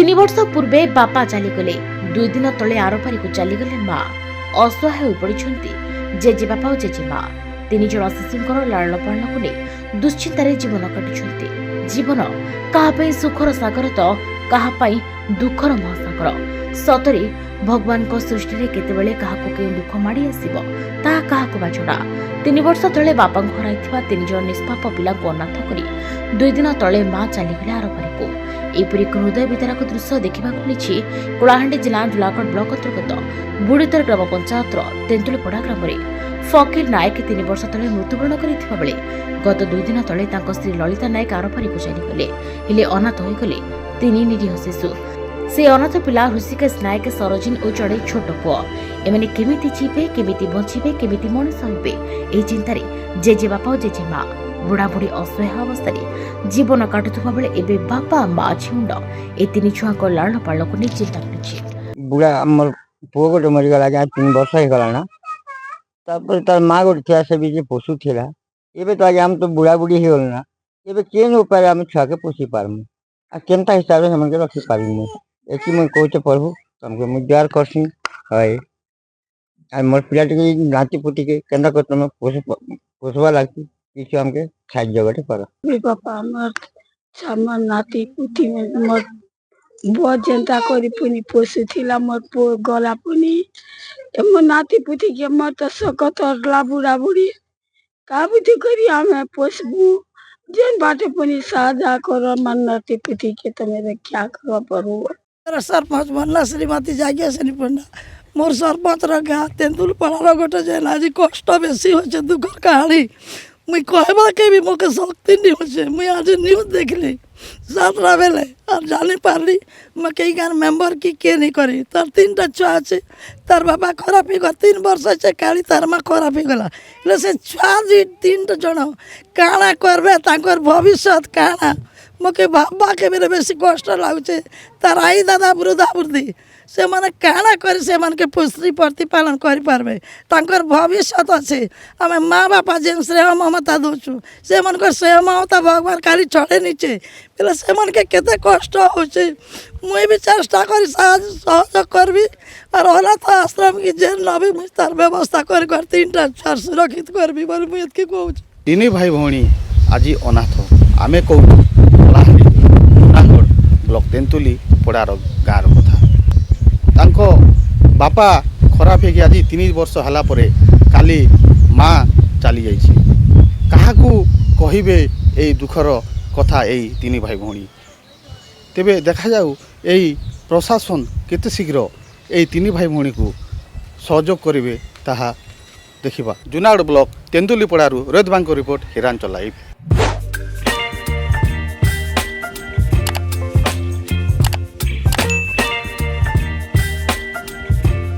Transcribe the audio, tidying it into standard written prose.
3 वर्ष पूर्वे बापा चलीगले 2 दिन तले आरपारी को चलीगले माँ असहाय हो पड़ी जेजे बापा और जेजे माँ 3 जन शिशुंकर लालन पालन को नहीं दुश्चिंतार जीवन काटुंट जीवन क्या सुखर सागर तो क्या दुखर महासागर सतरे भगवान को सृष्टि में केतेबेले काहाको के दुख माड़ी आसीबो ता काहाको बाछड़ा 3 वर्ष तले बापा हराइथिबा 3 जन निष्पाप पिला को अनाथ करी 2 दिन तले माँ चलीगले आरपारी को एपरी हृदय विदारक दृश्य देखा मिली कलाहांडी जिला जुलागढ़ ब्लॉक अंतर्गत बुड़ीतर ग्राम पंचायत तेंतुलीपड़ा ग्राम फकीर नायक 3 वर्ष तले मृत्युवरण करथिबा बेले गत 2 दिन तले स्त्री ललिता नायक आरपारी को चलीगले हेले अनाथ होइगले 3 निरीह शिशु से अनाथ पिला ऋषिकेश नायक सरोजिन और चढ़ई छोट पुओ एमाने केमिति जीवे केमिति बंचिबे केमिति मनुष्य होइबे एही चिंतारे जेजे बापा और जेजे माँ बुढ़ा बुढ़ी असहाय अवस्था जीवन काटुवा बेले एबे बापा माँ झिउंड ए 3 छुआ को लालन पालन को नहीं चिंता कर बुढ़ा आम पुओ गोटे मरीगला 3 वर्ष हो गला तार माँ गोटे थी से भी पशु था एवं तो आज आम तो बुढ़ा बुढ़ी हो गलना एवं केन उपाय आम छुआ के पोषी पार्मु आ केनता हिसाब से रखी पार्मु एकी मुझे कहते प्रभु तुमको मुझे द्वार करसी है मोर पिला नाती पुती के केन्दा कर तुम पोषवा लगती किसी हमके साहाଯ୍य गटे कर बापा मोर नाती पुती में मोर बहुत जनता करी पुनी पोषी थिला मोर पो गला पुनी मोर नाती पुती के मोर तो सकत अरला बुढ़ा बुढ़ी का बुद्धि करी हमें पोषबू जेन बाटे पुनी साझा करो मन नाती पुती के तो मेरे क्या करो पड़ू सरपंच बनला श्रीमती जागिया से नहीं पड़ना मोर सरपंच रहा तेंतुलपड़ा गोटे जेन आज कष्ट बेसी हो दुख कहानी मुई कहबा के भी मोके शक्ति नहीं होचे मुई आज न्यूज देखली 7टा बेले और जानी पारली मैं कई गान मेम्बर की नहीं करी तार 3टा छुआ अच्छे तार बाबा खराब ही 3 वर्ष अच्छे काली तार माँ खराब ही गला से छुआ जी 3 जन काଣା करबे तांकर भविष्य काଣା मोके बाबा के मेरे बेसी कष्ट लगुचे तार आई दादा वृद्धा वृद्धि से माने काଣା कर से मान के पुत्री प्रतिपालन करि पारबे तांकर भविष्य अच्छे आम माँ बापा जेन स्नेह ममता दूचु से मन स्नेह ममता भगवान खाली चढ़े नीचे बोले से मन के केते कष्ट होचे मुई भी चेष्टा करी सहयोग करबी और अनाथ आश्रम की जेन नबी मुझ तार व्यवस्था कर 3टा छुआ सुरक्षित करबी बोले मुई एतकी कहूँ 3 भाई भौणी आज अनाथ आमे कहूँ कलाहांडी जुनागढ़ ब्लॉक तेंतुली पड़ार गाँव कथा तांको बापा खराब है आज 3 वर्ष हला परे काली माँ चली जाइए काहाकू कहिबे ए दुखर कथा यही 3 भाई भौणी तेबे देखा जाऊ यही प्रशासन केते शीघ्र यही 3 भाई भौणी को सहयोग करिवे ताहा देखिबा जुनागढ़ ब्लॉक तेंतुलीपड़ारू रोहित बांको रिपोर्ट हिरांचल लाइव।